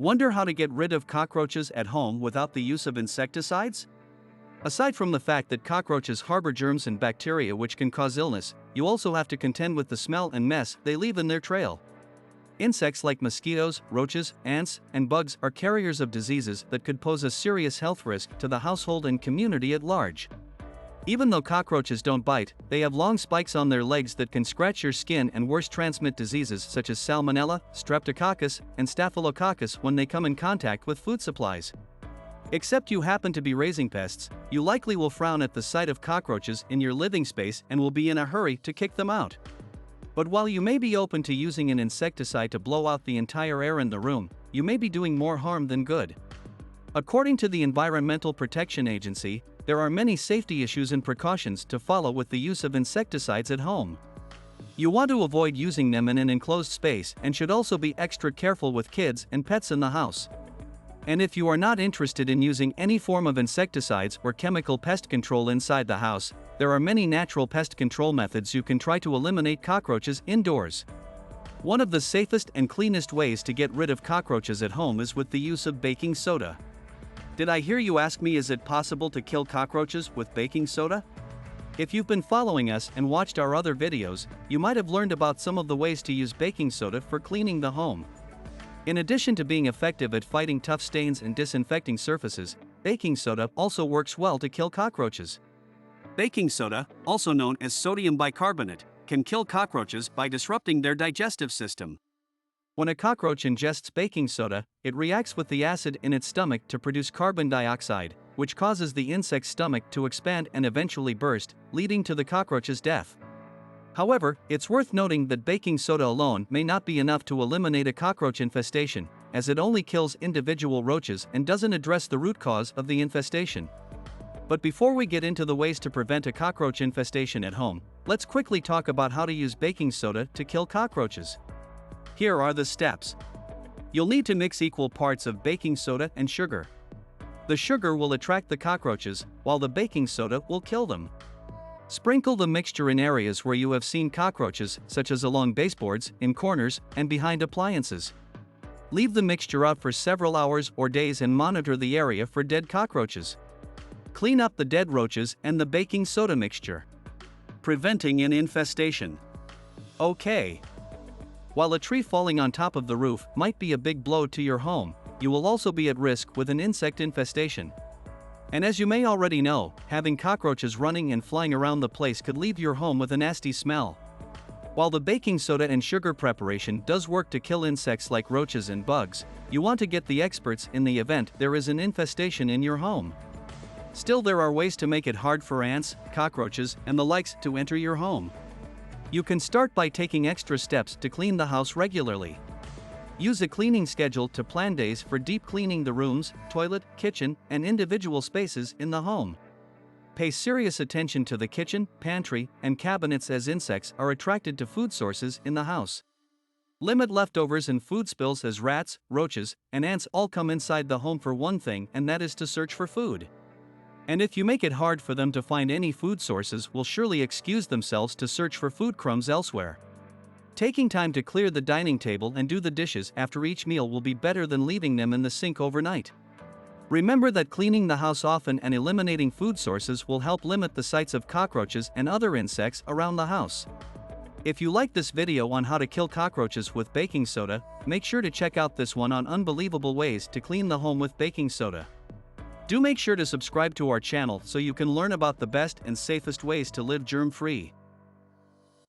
Wonder how to get rid of cockroaches at home without the use of insecticides? Aside from the fact that cockroaches harbor germs and bacteria which can cause illness, you also have to contend with the smell and mess they leave in their trail. Insects like mosquitoes, roaches, ants, and bugs are carriers of diseases that could pose a serious health risk to the household and community at large. Even though cockroaches don't bite, they have long spikes on their legs that can scratch your skin and worse transmit diseases such as Salmonella, Streptococcus, and Staphylococcus when they come in contact with food supplies. Except you happen to be raising pests, you likely will frown at the sight of cockroaches in your living space and will be in a hurry to kick them out. But while you may be open to using an insecticide to blow out the entire air in the room, you may be doing more harm than good. According to the Environmental Protection Agency, there are many safety issues and precautions to follow with the use of insecticides at home. You want to avoid using them in an enclosed space and should also be extra careful with kids and pets in the house. And if you are not interested in using any form of insecticides or chemical pest control inside the house, there are many natural pest control methods you can try to eliminate cockroaches indoors. One of the safest and cleanest ways to get rid of cockroaches at home is with the use of baking soda. Did I hear you ask me, is it possible to kill cockroaches with baking soda? If you've been following us and watched our other videos, you might have learned about some of the ways to use baking soda for cleaning the home. In addition to being effective at fighting tough stains and disinfecting surfaces, baking soda also works well to kill cockroaches. Baking soda, also known as sodium bicarbonate, can kill cockroaches by disrupting their digestive system. When a cockroach ingests baking soda, it reacts with the acid in its stomach to produce carbon dioxide, which causes the insect's stomach to expand and eventually burst, leading to the cockroach's death. However, it's worth noting that baking soda alone may not be enough to eliminate a cockroach infestation, as it only kills individual roaches and doesn't address the root cause of the infestation. But before we get into the ways to prevent a cockroach infestation at home, let's quickly talk about how to use baking soda to kill cockroaches. Here are the steps. You'll need to mix equal parts of baking soda and sugar. The sugar will attract the cockroaches, while the baking soda will kill them. Sprinkle the mixture in areas where you have seen cockroaches, such as along baseboards, in corners, and behind appliances. Leave the mixture out for several hours or days and monitor the area for dead cockroaches. Clean up the dead roaches and the baking soda mixture. Preventing an infestation. Okay. While a tree falling on top of the roof might be a big blow to your home, you will also be at risk with an insect infestation. And as you may already know, having cockroaches running and flying around the place could leave your home with a nasty smell. While the baking soda and sugar preparation does work to kill insects like roaches and bugs, you want to get the experts in the event there is an infestation in your home. Still, there are ways to make it hard for ants, cockroaches, and the likes to enter your home. You can start by taking extra steps to clean the house regularly. Use a cleaning schedule to plan days for deep cleaning the rooms, toilet, kitchen, and individual spaces in the home. Pay serious attention to the kitchen, pantry, and cabinets as insects are attracted to food sources in the house. Limit leftovers and food spills as rats, roaches, and ants all come inside the home for one thing, and that is to search for food. And if you make it hard for them to find any food sources, will surely excuse themselves to search for food crumbs elsewhere. Taking time to clear the dining table and do the dishes after each meal will be better than leaving them in the sink overnight. Remember that cleaning the house often and eliminating food sources will help limit the sights of cockroaches and other insects around the house. If you like this video on how to kill cockroaches with baking soda, make sure to check out this one on unbelievable ways to clean the home with baking soda. Do make sure to subscribe to our channel so you can learn about the best and safest ways to live germ-free.